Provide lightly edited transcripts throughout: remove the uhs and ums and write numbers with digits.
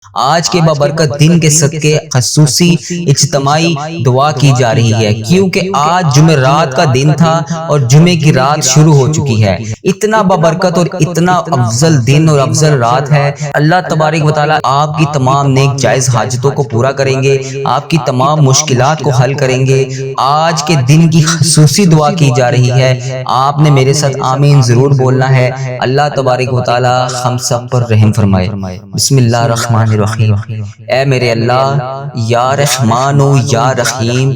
آج کے بابرکت دن کے صدقے خصوصی اجتماعی دعا کی جا رہی ہے، کیونکہ آج جمعرات کا دن تھا اور جمعے کی رات شروع ہو چکی ہے۔ اتنا بابرکت اور اتنا افضل دن اور افضل رات ہے۔ اللہ تبارک و تعالیٰ آپ کی تمام نیک جائز حاجتوں کو پورا کریں گے، آپ کی تمام مشکلات کو حل کریں گے۔ آج کے دن کی خصوصی دعا کی جا رہی ہے، آپ نے میرے ساتھ آمین ضرور بولنا ہے۔ اللہ تبارک و تعالیٰ ہم سب پر رحم فرمائے۔ بسم اللہ الرحمن الرحیم۔ اے میرے اللہ، یا رحمان و یا رحیم،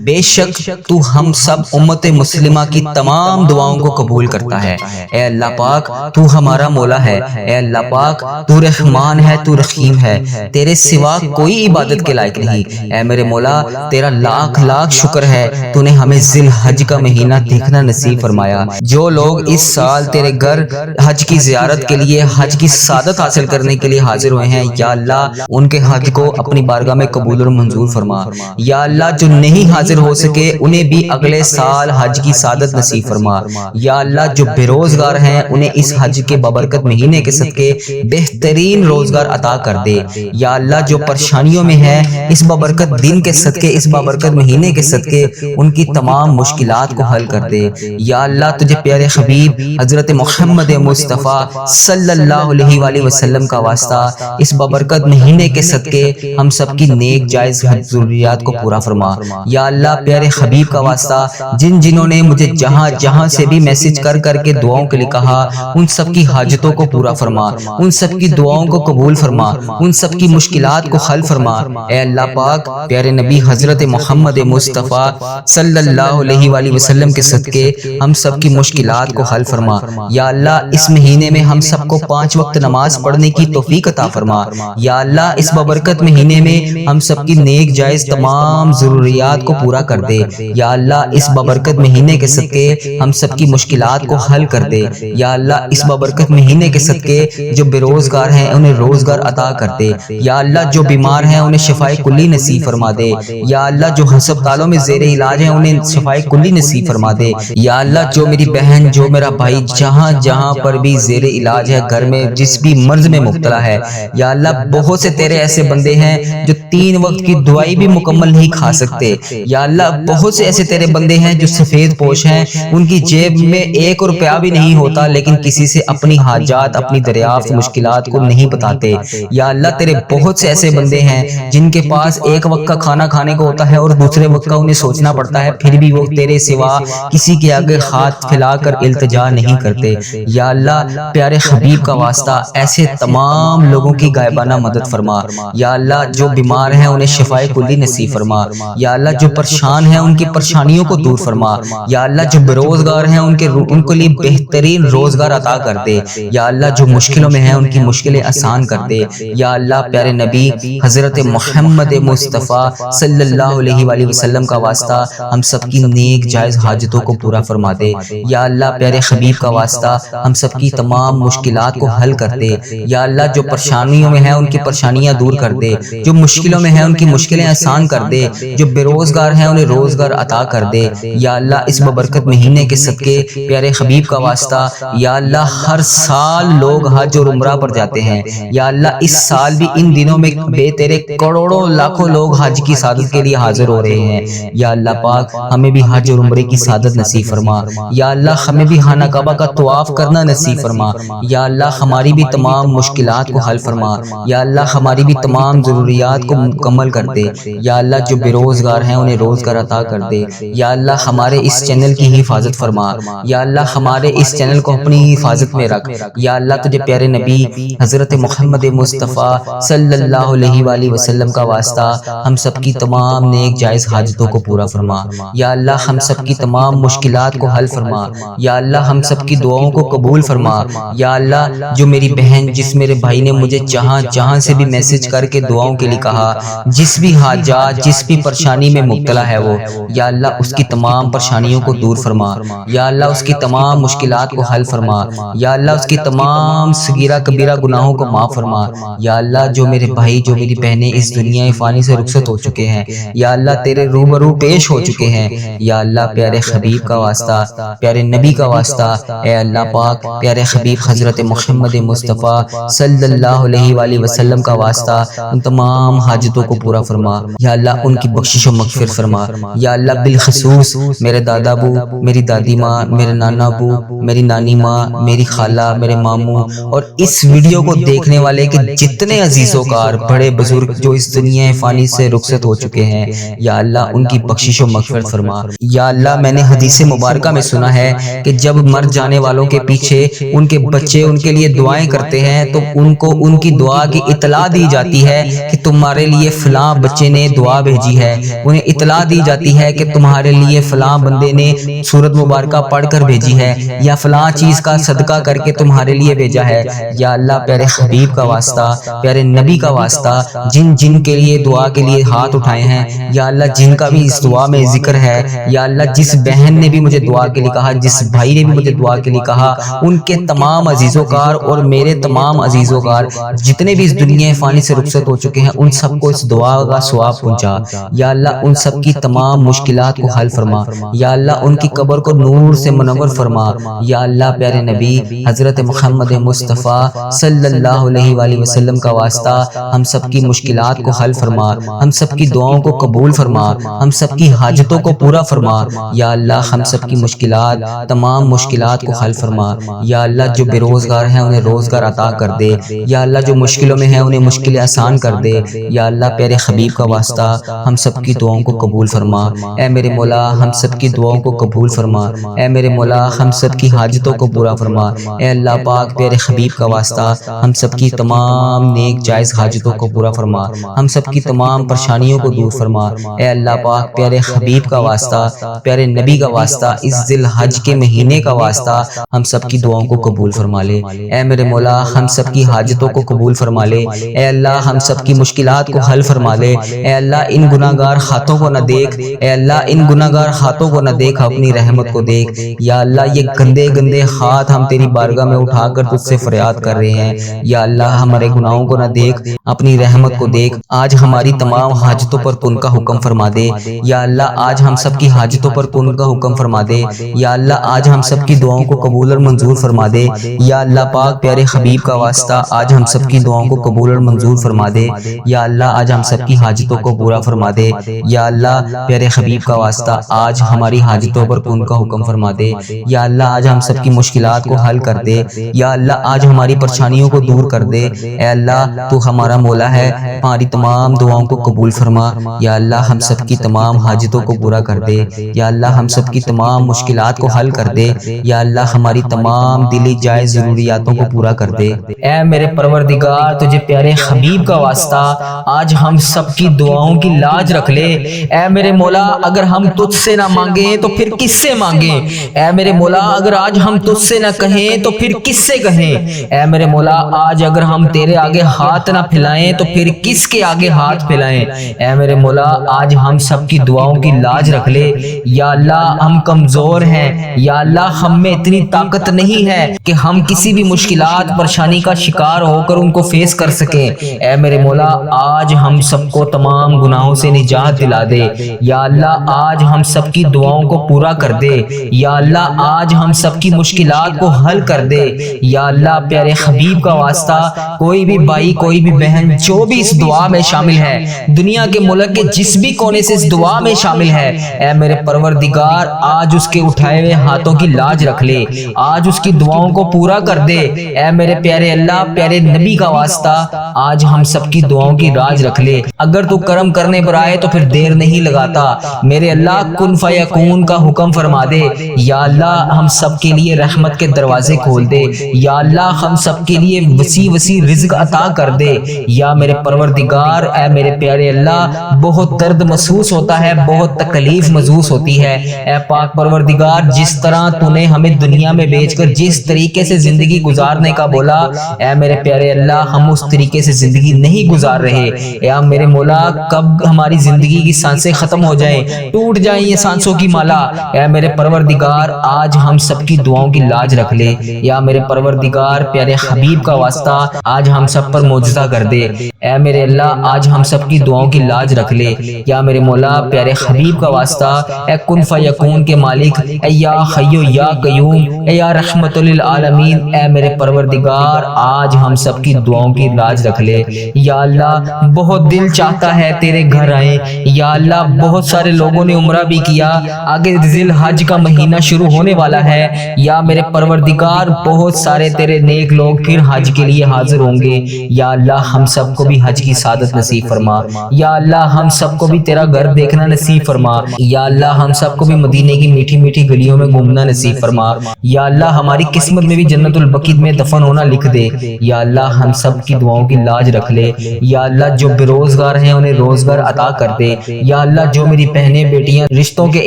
بے شک تو ہم سب امت مسلمہ کی تمام دعاؤں کو قبول کرتا ہے۔ اے اللہ پاک، تو ہمارا مولا ہے۔ اے اللہ پاک، تو رحمان ہے، تو رحیم ہے، تیرے سوا کوئی عبادت کے لائق نہیں۔ اے میرے مولا، تیرا لاکھ لاکھ شکر ہے، تو نے ہمیں ذی الحج کا مہینہ دیکھنا نصیب فرمایا۔ جو لوگ اس سال تیرے گھر حج کی زیارت کے لیے، حج کی سعادت حاصل کرنے کے لیے حاضر ہوئے ہیں، یا اللہ ان کے حج کو اپنی بارگاہ میں قبول اور منظور فرما۔ یا اللہ جو نہیں حاضر ہو سکے انہیں بھی اگلے سال حج کی سعادت نصیب فرما۔ یا اللہ جو بے روزگار ہیں انہیں اس حج کے بابرکت مہینے کے صدقے بہترین روزگار عطا کر دے۔ یا اللہ جو پریشانیوں میں ہے، اس بابرکت دن کے صدقے، اس بابرکت مہینے کے صدقے ان کی تمام مشکلات کو حل کر دے۔ یا اللہ تجھے پیارے حبیب حضرت محمد مصطفیٰ صلی اللہ علیہ وآلہ وسلم کا واسطہ اس بابرکت مہینے کے صدقے ہم سب کی نیک جائز ضروریات کو پورا فرما۔ یا اللہ پیارے حبیب کا واسطہ جنہوں نے مجھے جہاں جہاں سے بھی میسج کر کے دعاؤں کے لیے کہا، ان سب کی حاجتوں کو پورا فرما، ان سب کی دعاؤں کو قبول فرما، ان سب کی مشکلات کو حل فرما۔ اے اللہ پاک، پیارے نبی حضرت محمد مصطفیٰ صلی اللہ علیہ وآلہ وسلم کے صدقے ہم سب کی مشکلات کو حل فرما۔ یا اللہ اس مہینے میں ہم سب کو 5 وقت نماز پڑھنے کی توفیق عطا فرما۔ یا اللہ اس بابرکت مہینے میں ہم سب کی نیک جائز تمام ضروریات کو پورا کر دے۔ یا اللہ اس بابرکت مہینے کے صدقے ہم سب کی مشکلات کو حل کر دے۔ یا اللہ اس بابرکت مہینے کے صدقے جو بے روزگار ہیں انہیں روزگار عطا کر دے۔ یا اللہ جو بیمار ہیں انہیں شفائے کلی نصیب فرما دے۔ یا اللہ جو ہسپتالوں میں زیر علاج ہیں انہیں شفائے کلی نصیب فرما دے۔ یا اللہ جو میری بہن، جو میرا بھائی جہاں جہاں پر بھی زیر علاج ہے، گھر میں جس بھی مرض میں مبتلا ہے، یا اللہ بہت سے تیرے ایسے بندے ہیں جو 3 وقت کی دوائی بھی مکمل نہیں کھا سکتے۔ یا اللہ بہت سے ایسے تیرے بندے ہیں جو سفید پوش ہیں، ان کی جیب میں 1 روپیہ بھی نہیں ہوتا، لیکن کسی سے اپنی حاجات، اپنی دریافت، مشکلات کو نہیں بتاتے۔ یا اللہ تیرے بہت سے ایسے بندے ہیں جن کے پاس 1 وقت کا کھانا کھانے کو ہوتا ہے اور دوسرے وقت کا انہیں سوچنا پڑتا ہے، پھر بھی وہ تیرے سوا کسی کے آگے ہاتھ پھیلا کر التجا نہیں کرتے۔ یا اللہ پیارے حبیب کا واسطہ ایسے تمام لوگوں کی غائبانہ مدد فرما۔ یا اللہ جو بیمار ہیں انہیں شفائے کلی نصیب فرما۔ یا اللہ جو پریشان ہیں ان کی پریشانیوں کو دور فرما۔ یا اللہ جو بے روزگار ہیں ان کے لیے بہترین روزگار عطا کر دے۔ یا اللہ جو مشکلوں میں ہیں ان کی مشکلیں آسان کر دے۔ یا اللہ پیارے نبی حضرت محمد مصطفیٰ صلی اللہ علیہ وآلہ وسلم کا واسطہ ہم سب کی نیک جائز حاجتوں کو پورا فرما دے۔ یا اللہ پیارے حبیب کا واسطہ ہم سب کی تمام مشکلات کو حل کر دے۔ یا اللہ جو پریشانیوں میں ہیں ان کی پریشانیاں دور کر دے، جو مشکلوں میں ہیں ان کی مشکلیں آسان کر دے، جو بے روزگار ہیں انہیں روزگار عطا کر دے۔ یا اللہ اس بابرکت مہینے کے صدقے پیارے حبیب کا واسطہ، یا اللہ ہر سال لوگ حج اور عمرہ پر جاتے ہیں، یا اللہ اس سال بھی ان دنوں میں بے تیرے کروڑوں لاکھوں لوگ حج کی سعادت کے لیے حاضر ہو رہے ہیں۔ یا اللہ پاک ہمیں بھی حج اور عمرے کی سعادت نصیب فرما۔ یا اللہ ہمیں بھی خانہ کعبہ کا طواف کرنا نصیب فرما۔ یا اللہ ہماری بھی تمام مشکلات کو حل فرما۔ یا اللہ ہماری بھی تمام ضروریات کو مکمل کر دے۔ یا اللہ جو بے روزگار ہیں انہیں روزگار عطا کر دے۔ یا اللہ ہمارے اس چینل کی حفاظت فرما۔ یا اللہ ہمارے اس چینل کو اپنی حفاظت میں رکھ۔ یا اللہ تجھے پیارے نبی حضرت محمد مصطفیٰ صلی اللہ علیہ وآلہ وسلم کا واسطہ ہم سب کی تمام نیک جائز حاجتوں کو پورا فرما۔ یا اللہ ہم سب کی تمام مشکلات کو حل فرما۔ یا اللہ ہم سب کی دعاؤں کو قبول فرما۔ یا اللہ جو میری بہن، جس میرے بھائی نے مجھے جہاں جہاں سے بھی میسج کر کے دعاؤں کے لیے کہا، جس بھی حاجات، جس بھی پریشانی میں مبتلا ہے وہ، یا اللہ اس کی تمام پریشانیوں کو دور فرما، یا اللہ اس کی تمام مشکلات کو حل فرما، یا اللہ اس کی تمام صغیرہ کبیرہ گناہوں کو معاف فرما، یا اللہ جو میرے بھائی جو میری بہنیں اس دنیا فانی سے رخصت ہو چکے ہیں، یا اللہ تیرے روبرو پیش ہو چکے ہیں، یا اللہ پیارے حبیب کا واسطہ، پیارے نبی کا واسطہ، اے اللہ پاک پیارے حبیب حضرت محمد مصطفیٰ صلی اللہ علیہ وآلہ وسلم کا واسطہ ان تمام حاجتوں کو پورا فرما، یا اللہ ان کی بخشش و مغفرت فرما، یا اللہ بالخصوص میرے دادا ابو، میری دادی ماں، میرے نانا ابو، میری نانی ماں، میری خالہ، میرے ماموں اور اس ویڈیو کو دیکھنے والے کے جتنے عزیز و کار بڑے بزرگ جو اس دنیا فانی سے رخصت ہو چکے ہیں، یا اللہ ان کی بخشش و مغفرت فرما، یا اللہ میں نے حدیث مبارکہ میں سنا ہے کہ جب مر جانے والوں کے پیچھے ان کے بچے ان کے لیے دعائیں کرتے ہیں تو ان کو ان کی دعا کی اطلاع دی جاتی ہے کہ تمہارے لیے فلاں بچے نے دعا بھیجی ہے، انہیں اطلاع دی جاتی ہے کہ تمہارے لیے فلاں بندے نے سورت مبارکہ پڑھ کر بھیجی ہے، یا فلاں چیز کا صدقہ کر کے تمہارے لیے بھیجا ہے، یا اللہ پیارے حبیب کا واسطہ، پیارے نبی کا واسطہ، جن جن کے لیے دعا کے لیے ہاتھ اٹھائے ہیں، یا اللہ جن کا بھی اس دعا میں ذکر ہے، یا اللہ جس بہن نے بھی مجھے دعا کے لیے کہا، جس بھائی نے بھی مجھے دعا کے لیے کہا، ان کے تمام عزیز و کار اور میرے تمام عزیز و کار جتنے بھی اس دنیا فانی سے رخصت ہو چکے ہیں ان سب کو اس دعا کا ثواب پہنچا، یا اللہ ان سب کی تمام مشکلات کو حل فرما، یا اللہ ان کی قبر کو نور سے منور فرما، یا اللہ پیارے نبی حضرت محمد مصطفیٰ صلی اللہ علیہ وآلہ وسلم کا واسطہ ہم سب کی مشکلات کو حل فرما، ہم سب کی دعاؤں کو قبول فرما، ہم سب کی حاجتوں کو پورا فرما، یا اللہ ہم سب کی مشکلات تمام مشکلات کو حل فرما، یا اللہ جو بے روزگار ہیں انہیں روزگار عطا کر دے، یا اللہ جو مشکلوں میں ہیں انہیں مشکلیں آسان کر دے، یا اللہ پیارے حبیب کا واسطہ ہم سب کی دعاؤں کو قبول فرما، اے میرے مولا ہم سب کی دعاؤں کو قبول فرما، اے میرے مولا ہم سب کی حاجتوں کو پورا فرما، اے اللہ پاک پیارے حبیب کا واسطہ ہم سب کی تمام نیک جائز حاجتوں کو پورا فرما، ہم سب کی تمام پریشانیوں کو دور فرما، اے اللہ پاک پیارے حبیب کا واسطہ، پیارے نبی کا واسطہ، اس ذی الحج کے مہینے کا واسطہ ہم سب کی دعاؤں کو قبول فرما لے، اے میرے مولا ہم سب کی حاجتوں کو قبول فرما لے، اے اللہ ہم سب کی مشکلات کو حل فرما لے، اے اللہ ان گناہگار ہاتھوں کو نہ دیکھ، اے اللہ ان گناہگار ہاتھوں کو نہ دیکھ، اپنی رحمت کو دیکھ، یا اللہ یہ گندے گندے ہاتھ ہم تیری بارگاہ میں اٹھا کر تجھ سے فریاد کر رہے ہیں، یا اللہ ہمارے گناہوں کو نہ دیکھ، اپنی رحمت کو دیکھ، آج ہماری تمام حاجتوں پر کن کا حکم فرما دے، یا اللہ آج ہم سب کی حاجتوں پر کن کا حکم فرما دے، یا اللہ آج ہم سب کی دعاؤں کو قبول اور منظور فرما دے، یا اللہ پاک پیارے حبیب کا واسطہ آج ہم سب کی دعاؤں کو قبول اور منظور فرما دے، یا اللہ آج ہم سب کی حاجتوں کو پورا فرما دے، یا اللہ پیارے حبیب کا واسطہ آج ہماری حاجتوں پر کن کا حکم فرما دے، یا اللہ آج ہم سب کی مشکلات کو حل کر دے، یا اللہ آج ہماری پریشانیوں کو دور کر دے، اے اللہ تو ہمارا مولا ہے، ہماری تمام دعاؤں کو قبول فرما، یا اللہ ہم سب کی تمام حاجتوں کو پورا کر دے، یا اللہ ہم سب کی تمام مشکلات کو حل کر دے، یا اللہ ہماری تمام دلی جائز ضروریاتوں کو پورا کر دے، اے میرے پروردگار تجھے پیارے حبیب کا واسطہ آج ہم سب کی دعاؤں کی لاج رکھ لے، اے میرے مولا اگر ہم تجھ سے نہ مانگیں تو پھر کس سے مانگیں، اے میرے مولا اگر آج ہم تجھ سے نہ کہیں تو پھر کس سے کہیں، اے میرے مولا آج اگر ہم تیرے آگے ہاتھ نہ پھیلائیں تو پھر کس کے آگے ہاتھ پھیلائیں، اے میرے مولا آج ہم سب کی دعاؤں کی لاج رکھ لے، یا اللہ ہم کمزور ہیں، یا اللہ ہم میں اتنی طاقت نہیں ہے کہ ہم کسی بھی مشکلات پریشانی کا شکار ہو کر ان کو فیس کر سکیں، اے میرے مولا آج ہم سب کو تمام گناہوں سے نجات دلا دے، یا اللہ آج ہم سب کی دعاؤں کو پورا کر دے، یا اللہ آج ہم سب کی مشکلات کو حل کر دے، یا اللہ پیارے حبیب کا واسطہ کوئی بھی بھائی کوئی بھی بہن جو بھی اس دعا میں شامل ہے، دنیا کے ملک کے جس بھی کونے سے اس دعا میں شامل ہے، اے میرے پروردگار آج اس کے اٹھائے ہوئے ہاتھوں کی لاج رکھ لے، آج اس کی دعاؤں کو پورا کر دے، اے میرے پیارے اللہ پیارے نبی کا واسطہ آج ہم سب کی دعاؤں کی راج رکھ لے، اگر تو کرم کرنے پر آئے تو پھر دیر نہیں لگاتا، میرے اللہ کن فیکون کا حکم فرما دے، یا اللہ ہم سب کے لیے رحمت کے دروازے کھول دے، یا اللہ ہم سب کے لیے وسیع وسیع رزق عطا کر دے، یا میرے پروردگار اے میرے پیارے اللہ بہت درد محسوس ہوتا ہے، بہت تکلیف محسوس ہوتی ہے، اے پاک پروردگار جس طرح تو نے ہمیں دنیا میں بیچ کر جس طریقے سے زندگی گزارنے کا بولا، اے میرے پیارے اللہ ہم اس طریقے سے زندگی نہیں گزار رہے، اے میرے مولا کب ہماری زندگی کی سانسیں ختم ہو جائیں، ٹوٹ جائیں یہ سانسوں کی مالا، اے میرے پروردگار آج ہم سب کی دعاؤں کی لاج رکھ لے، یا میرے پروردگار پیارے حبیب کا واسطہ آج ہم سب پر معجزہ کر دے، اے میرے اللہ آج ہم سب کی دعاؤں کی لاج رکھ لے، یا میرے مولا پیارے حبیب کا واسطہ اے کن فیکون کے مالک، اے یا حی یا قیوم، اے یا رحمت للعالمین، اے میرے پروردگار آج ہم سب کی دعاؤں کی لاج رکھ لے، یا اللہ بہت دل چاہتا ہے تیرے گھر آئیں، یا اللہ بہت سارے لوگوں نے عمرہ بھی کیا، آگے ذی الحج کا مہینہ شروع ہونے والا ہے، یا میرے پروردگار بہت سارے تیرے نیک لوگ پھر حج کے لیے حاضر ہوں گے، یا اللہ ہم سب کو بھی حج کی سعادت نصیب فرما، یا اللہ ہم سب کو بھی تیرا گھر دیکھنا نصیب فرما، یا اللہ ہم سب کو بھی مدینے کی میٹھی میٹھی گلیوں میں گھومنا نصیب فرما، یا اللہ ہماری قسمت میں بھی جنت البقیع میں دفن ہونا لکھ دے، یا اللہ ہم سب کی دعاؤں کی لاج رکھ لے، یا اللہ جو بے روزگار ہیں انہیں روزگار عطا کر دے، یا اللہ جو میری بہنیں بیٹیاں رشتوں کے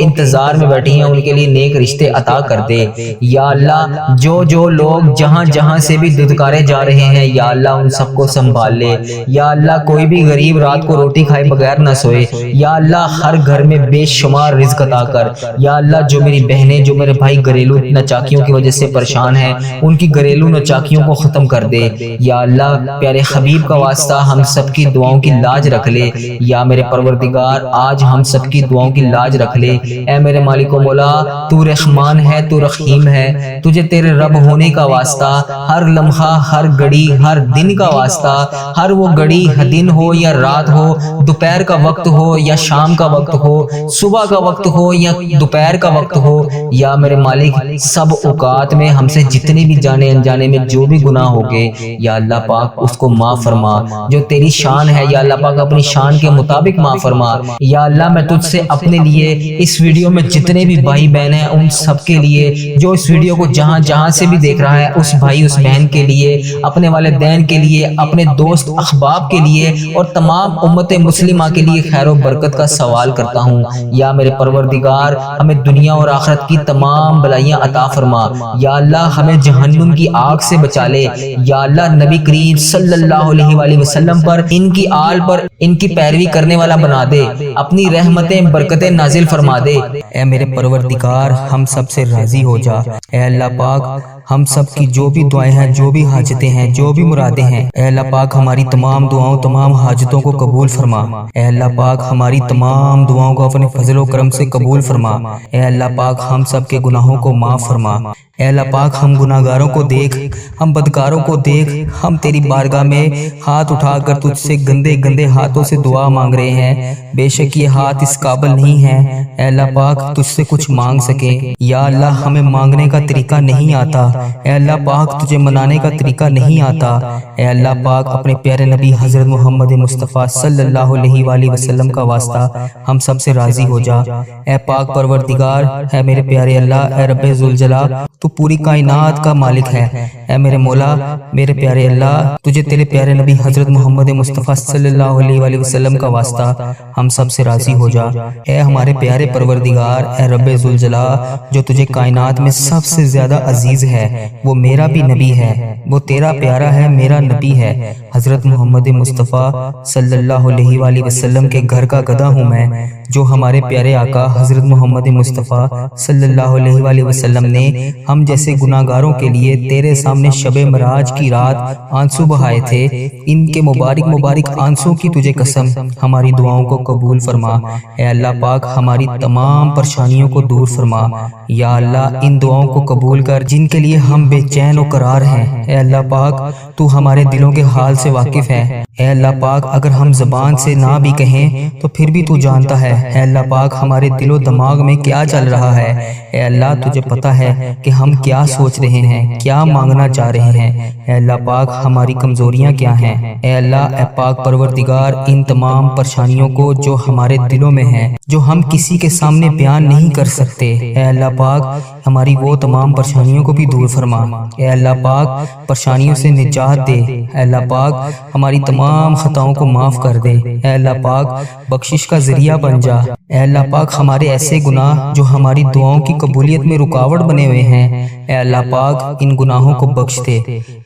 انتظار میں بیٹھی ہیں ان کے لیے نیک رشتے عطا کر دے، یا اللہ جو لوگ جہاں جہاں سے بھی دھتکارے جا رہے ہیں یا اللہ ان سب کو سنبھال لے، یا اللہ کوئی بھی غریب رات کو روٹی کھائے بغیر نہ سوئے، یا اللہ ہر گھر میں بے شمار رزق عطا کر، یا اللہ جو میری بہنیں جو میرے بھائی گھریلو نچاکیوں کی وجہ سے پریشان ہیں ان کی گھریلو نچاکیوں کو ختم کر دے، یا اللہ پیارے حبیب کا واسطہ ہم سب کی دعاؤں کی لاج رکھ لے، یا میرے پروردگار آج ہم سب کی دعاؤں کی لاج رکھ لے، اے میرے مالک و مولا تو رحمان ہے تو رحیم ہے، تجھے تیرے رب ہونے کا واسطہ ہر لمحہ ہر گھڑی ہر دن کا واسطہ، ہر وہ گھڑی دن ہو یا رات ہو، دوپہر کا وقت ہو یا شام کا وقت ہو، صبح کا وقت ہو یا دوپہر کا وقت ہو، یا میرے مالک سب اوقات میں ہم سے جتنے بھی جانے انجانے میں جو بھی گناہ ہو گئے یا اللہ پاک اس کو معاف فرما، جو تیری شان ہے یا اللہ پاک اپنی شان کے مطابق معاف فرما، یا اللہ میں تجھ سے اپنے لیے اس ویڈیو میں جتنے بھی بھائی بہن ہیں ان سب کے لیے، جو اس ویڈیو کو جہاں جہاں سے بھی دیکھ رہا ہے اس بھائی اس بہن کے لیے، اپنے والدین کے لیے، اپنے دوست احباب کے لیے اور تمام امت مسلمہ کے لیے خیر و برکت کا سوال کرتا ہوں، یا میرے پروردگار ہمیں دنیا اور آخرت کی تمام بلائیاں عطا فرما، یا اللہ ہمیں جہنم کی آگ سے بچا لے، یا اللہ نبی کریم صلی اللہ علیہ وآلہ وسلم پر ان کی آل پر ان کی پیروی کرنے والا بنا دے، اپنی رحمتیں برکتیں نازل فرما دے، اے میرے پروردگار ہم سب سے راضی ہو جا، اے اللہ پاک ہم سب کی جو بھی دعائیں ہیں جو بھی حاجتیں ہیں جو بھی مرادیں ہیں، اے اللہ پاک ہماری تمام دعاؤں تمام حاجتوں کو قبول فرما، اے اللہ پاک ہماری تمام دعاؤں کو اپنے فضل و کرم سے قبول فرما، اے اللہ پاک ہم سب کے گناہوں کو معاف فرما، اے اللہ پاک ہم گناہگاروں کو دیکھ، ہم بدکاروں کو دیکھ، ہم تیری بارگاہ میں ہاتھ اٹھا کر تجھ سے گندے گندے ہاتھوں سے دعا مانگ رہے ہیں، بے شک یہ ہاتھ اس قابل نہیں ہے اے اللہ پاک تجھ سے کچھ مانگ سکے، یا اللہ ہمیں مانگنے کا طریقہ نہیں آتا، اے اللہ پاک تجھے منانے کا طریقہ نہیں آتا، اے اللہ پاک اپنے پیارے نبی حضرت محمد مصطفیٰ صلی اللہ علیہ وآلہ وسلم کا واسطہ ہم سب سے راضی ہو جا، اے پاک پروردگار، اے میرے پیارے اللہ، اے رب ذوالجلال تو پوری کائنات کا مالک ہے، اے میرے مولا میرے پیارے اللہ تجھے تیرے پیارے نبی حضرت محمد مصطفیٰ صلی اللہ علیہ وآلہ وسلم کا واسطہ ہم سب سے راضی ہو جا، اے ہمارے پیارے پروردگار، اے رب ذوالجلال جو تجھے کائنات میں سب سے زیادہ عزیز ہے، وہ میرا بھی نبی ہے، وہ تیرا پیارا ہے میرا نبی ہے، حضرت محمد مصطفیٰ صلی اللہ علیہ وآلہ وسلم کے گھر کا گدھا ہوں میں، جو ہمارے پیارے آقا حضرت محمد مصطفیٰ صلی اللہ علیہ وآلہ وسلم نے ہم جیسے گناہگاروں کے لیے تیرے سامنے شب معراج کی رات آنسو بہائے تھے، ان کے مبارک مبارک آنسو کی تجھے قسم ہماری دعاؤں کو قبول فرما، اے اللہ پاک ہماری تمام پریشانیوں کو دور فرما، یا اللہ ان دعاؤں کو قبول کر جن کے لیے ہم بے چین و قرار ہیں، اے اللہ پاک تو ہمارے دلوں کے حال سے واقف ہے، اے اللہ پاک اگر ہم زبان سے نہ بھی کہیں تو پھر بھی تو جانتا ہے، اے اللہ پاک ہمارے دل و دماغ میں کیا چل رہا ہے، اے اللہ تجھے پتہ ہے کہ ہم کیا سوچ رہے ہیں، کیا مانگنا چاہ رہے ہیں، اے اللہ پاک ہماری کمزوریاں کیا ہیں، اے اللہ اے پاک پروردگار ان تمام پریشانیوں کو جو ہمارے دلوں میں ہیں، جو ہم کسی کے سامنے بیان نہیں کر سکتے، اے اللہ پاک ہماری وہ تمام پریشانیوں کو بھی دور دور فرما۔ اے اللہ پاک پریشانیوں سے نجات دے۔ اے اللہ پاک ہماری تمام خطاؤں کو معاف کر دے۔ اے اللہ پاک بخشش کا ذریعہ بن جا۔ اے اللہ پاک ہمارے ایسے گناہ جو ہماری دعاؤں کی قبولیت میں رکاوٹ بنے ہوئے ہیں، اے اللہ پاک ان گناہوں کو بخش دے۔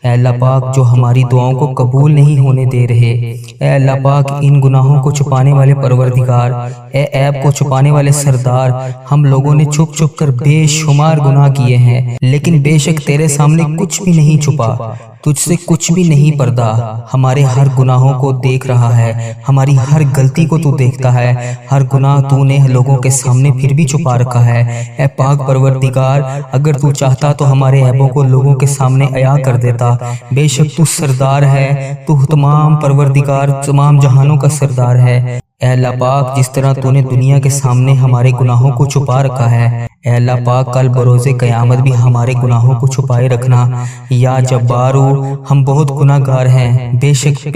اے اللہ پاک جو ہماری دعاؤں کو قبول نہیں ہونے دے رہے، اے اللہ پاک ان گناہوں کو چھپانے والے پروردگار، اے عیب کو چھپانے والے سردار، ہم لوگوں نے چھپ چھپ کر بے شمار گناہ کیے ہیں، لیکن بے شک تیرے سامنے کچھ بھی نہیں چھپا، تجھ سے کچھ بھی نہیں پردہ۔ ہمارے ہر گناہوں کو دیکھ رہا ہے، ہماری ہر غلطی کو تو دیکھتا ہے، ہر گناہ تو نے لوگوں کے سامنے پھر بھی چھپا رکھا ہے۔ اے پاک پروردگار اگر تو چاہتا تو ہمارے عیبوں کو لوگوں کے سامنے عیاں کر دیتا۔ بے شک تو سردار ہے، تو تمام پروردگار تمام جہانوں کا سردار ہے۔ اے اللہ پاک جس طرح تو نے دنیا کے سامنے ہمارے گناہوں کو چھپا رکھا ہے، اے اللہ پاک کل بروز قیامت بھی ہمارے گناہوں کو چھپائے رکھنا۔ یا جبارو ہم بہت گناہ گار ہیں، بے شک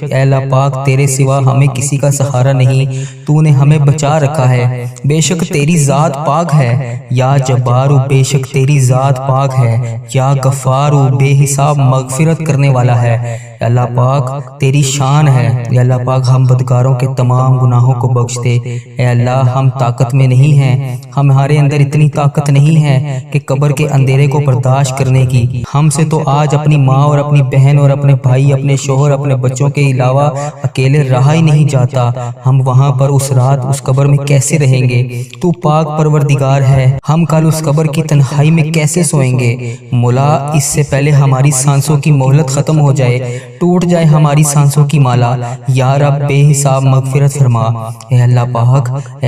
اے اللہ پاک تیرے سوا ہمیں کسی کا سہارا نہیں، تو نے ہمیں بچا رکھا ہے۔ بے شک تیری ذات پاک ہے، یا جبارو بے شک تیری ذات پاک ہے، یا غفارو بے حساب مغفرت کرنے والا ہے۔ اے اللہ پاک تیری شان ہے، اے اللہ پاک ہم بدکاروں کے تمام گناہوں کو بخش دے۔ اے اللہ ہم طاقت میں نہیں ہیں، ہمارے اندر اتنی طاقت نہیں ہے کہ قبر کے اندھیرے کو برداشت کرنے کی۔ ہم سے تو آج اپنی ماں اور اپنی بہن اور اپنے بھائی، اپنے شوہر، اپنے بچوں کے علاوہ اکیلے رہا ہی نہیں جاتا۔ ہم وہاں پر اس رات اس قبر میں کیسے رہیں گے؟ تو پاک پروردگار ہے، ہم کل اس قبر کی تنہائی میں کیسے سوئیں گے؟ مولا اس سے پہلے ہماری سانسوں کی مہلت ختم ہو جائے، ٹوٹ جائے ہماری سانسوں کی مالا، یا رب بے حساب مغفرت فرما۔ اے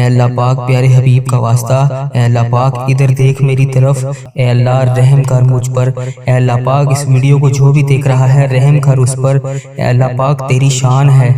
اللہ پاک پیارے حبیب کا واسطہ، اے اللہ پاک ادھر دیکھ میری طرف، اے اللہ رحم کر مجھ پر۔ اے اللہ پاک اس ویڈیو کو جو بھی دیکھ رہا ہے رحم کر اس پر۔ اے اللہ پاک تیری شان ہے،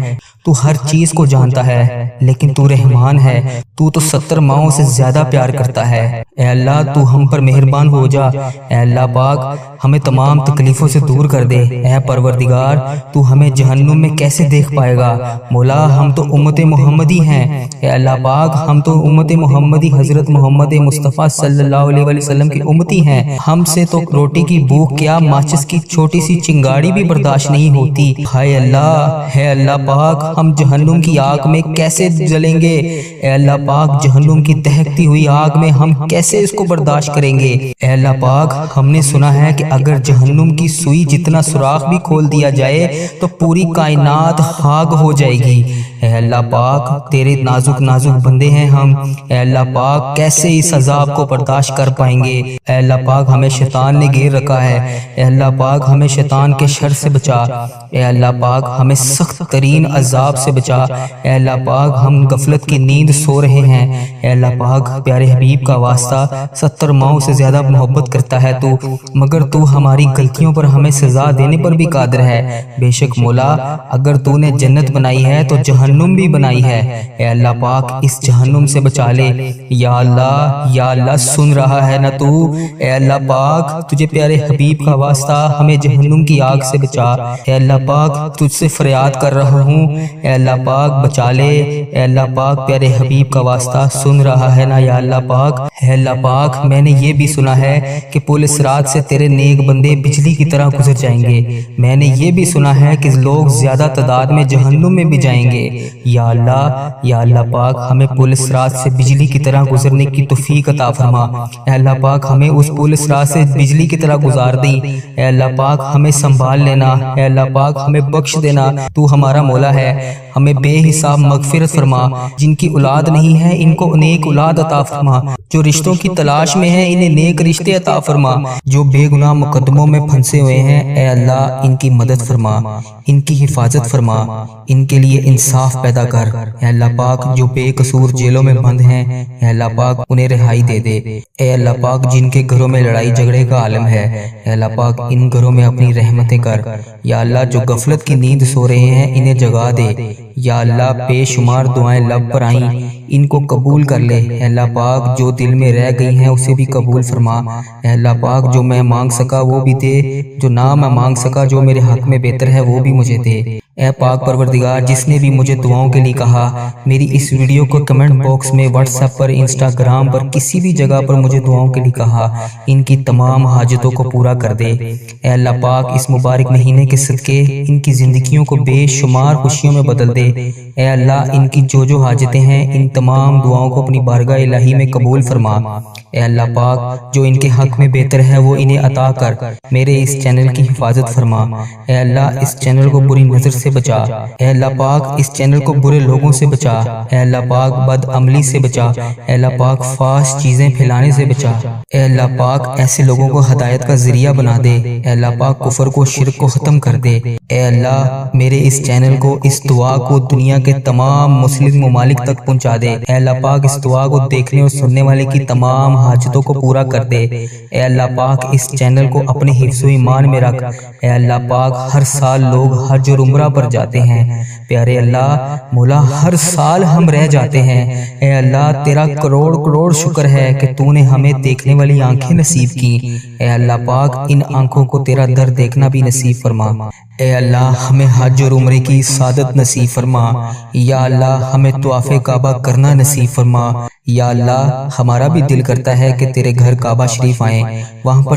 تو ہر چیز کو جانتا ہے، لیکن تو رحمان ہے، تو 70 ماؤں سے زیادہ پیار کرتا ہے۔ اے اللہ تو ہم پر مہربان ہو جا۔ اے اللہ پاک ہمیں تمام تکلیفوں سے دور کر دے۔ اے پروردگار تو ہمیں جہنم میں کیسے دیکھ پائے گا؟ مولا ہم تو امت محمدی ہیں، اے اللہ پاک ہم تو امت محمدی حضرت محمد مصطفیٰ صلی اللہ علیہ وسلم کی امتی ہیں۔ ہم سے تو روٹی کی بھوک کیا ماچس کی چھوٹی سی چنگاڑی بھی برداشت نہیں ہوتی۔ ہائے اللہ، ہے اللہ پاک ہم جہنم کی آگ میں کیسے جلیں گے؟ اے اللہ پاک جہنم کی دہکتی ہوئی آگ میں ہم کیسے اس کو برداشت کریں گے؟ اے اللہ پاک ہم نے سنا ہے کہ اگر جہنم کی سوئی جتنا سوراخ بھی کھول دیا جائے تو پوری کائنات خاک ہو جائے گی۔ اے اللہ پاک تیرے نازک بندے ہیں ہم، اے اللہ پاک کیسے اس عذاب کو برداشت کر پائیں گے؟ اے اللہ پاک ہمیں شیطان نے گھیر رکھا ہے، اے اللہ پاک ہمیں شیطان کے شر سے بچا۔ اے اللہ پاک ہمیں سخت ترین عذاب سے بچا۔ اے اللہ پاک ہم غفلت کی نیند سو رہے ہیں، اے اللہ پاک پیارے حبیب کا واسطہ 70 ماؤں سے زیادہ محبت کرتا ہے تو، مگر تو ہماری غلطیوں پر ہمیں سزا دینے پر بھی قادر ہے۔ بے شک مولا اگر تو نے جنت بنائی ہے تو جہنم بھی بنائی ہے، اے اللہ پاک اس جہنم سے بچا لے۔ یا اللہ سن رہا ہے نا تو؟ اے اللہ پاک تجھے پیارے حبیب کا واسطہ ہمیں جہنم کی آگ سے بچا۔ اے اللہ پاک تجھ سے فریاد کر رہا ہوں، اے اللہ پاک بچا لے۔ اے اللہ پاک پیارے حبیب کا واسطہ سن رہا ہے نا؟ یا اللہ پاک، اے اللہ پاک میں نے یہ بھی سنا ہے کہ پل صراط سے تیرے نیک بندے بجلی کی طرح گزر جائیں گے۔ میں نے یہ بھی سنا ہے کہ لوگ زیادہ تعداد میں جہنم میں بھی جائیں گے۔ یا اللہ پاک ہمیں پل صراط سے بجلی کی طرح گزرنے کی توفیق عطا فرما۔ اے اللہ پاک ہمیں اس پل صراط سے بجلی کی طرح گزار دی۔ اے اللہ پاک ہمیں سنبھال لینا، اے اللہ پاک ہمیں بخش دینا، تو ہمارا مولا ہے۔ ہمیں بے حساب مغفرت فرما۔ جن کی اولاد نہیں ہے ان کو نیک اولاد عطا فرما، جو رشتوں کی تلاش میں ہیں انہیں نیک رشتے عطا فرما، جو بے گناہ مقدموں میں پھنسے ہوئے ہیں اے اللہ ان کی مدد فرما، ان کی حفاظت فرما، ان کے لیے انصاف پیدا کر۔ اے اللہ پاک جو بے قصور جیلوں میں بند ہیں اے اللہ پاک انہیں رہائی دے دے۔ اے اللہ پاک جن کے گھروں میں لڑائی جھگڑے کا عالم ہے اے اللہ پاک ان گھروں میں اپنی رحمتیں کر۔ یا اللہ جو غفلت کی نیند سو رہے ہیں انہیں جگا دے۔ یا اللہ بے شمار دعائیں لب پر آئیں ان کو قبول کر لے۔ اے اللہ پاک جو دل میں رہ گئی ہیں اسے بھی قبول فرما۔ اے اللہ پاک جو میں مانگ سکا وہ بھی دے، جو نہ میں مانگ سکا جو میرے حق میں بہتر ہے وہ بھی مجھے دے۔ اے پاک پروردگار، جس نے بھی مجھے دعاؤں کے لیے کہا، میری اس ویڈیو کو کمنٹ باکس میں، واٹس ایپ پر، انسٹاگرام پر، کسی بھی جگہ پر مجھے دعاؤں کے لیے کہا، ان کی تمام حاجتوں کو پورا کر دے۔ اے اللہ پاک، اس مبارک مہینے کے صدقے ان کی زندگیوں کو بے شمار خوشیوں میں بدل دے۔ اے اللہ، ان کی جو حاجتیں ہیں، ان تمام دعاؤں کو اپنی بارگاہ الہی میں قبول فرما۔ اے اللہ پاک، جو ان کے حق میں بہتر ہے وہ انہیں عطا کر، میرے اس چینل کی حفاظت فرما۔ اے اللہ، اس چینل کو بری نظر سے بچا۔ اے اللہ پاک، اس چینل کو برے لوگوں سے بچا۔ اے اللہ پاک، بد عملی سے بچا۔ اے اللہ پاک، فحش چیزیں پھیلانے سے بچا۔ اے اللہ پاک، ایسے لوگوں کو ہدایت کا ذریعہ بنا دے۔ اے اللہ پاک، کفر کو، شرک کو ختم کر دے۔ اے اللہ، میرے اس چینل کو، اس دعا کو دنیا کے تمام مسلم ممالک تک پہنچا دے۔ اے اللہ پاک، اس دعا کو دیکھنے اور سننے والے کی تمام حاجتوں کو پورا کر دے۔ اے اللہ پاک، اس چینل کو اپنے حفظ و ایمان میں رکھ۔ اے اللہ پاک، ہر سال لوگ حج اور عمرہ پر جاتے ہیں۔ پیارے اللہ مولا، ہر سال ہم رہ جاتے ہیں۔ اے اللہ، تیرا کروڑ کروڑ شکر ہے کہ تو نے ہمیں دیکھنے والی آنکھیں نصیب کی۔ اے اللہ پاک، ان آنکھوں کو تیرا در دیکھنا بھی نصیب فرما۔ اے اللہ، ہمیں حج اور عمرے کی سعادت نصیب فرما۔ یا اللہ، ہمیں طواف کعبہ کرنا نصیب فرما۔ یا اللہ، ہمارا بھی دل کرتا ہے کہ تیرے گھر کعبہ شریف آئیں، وہاں پر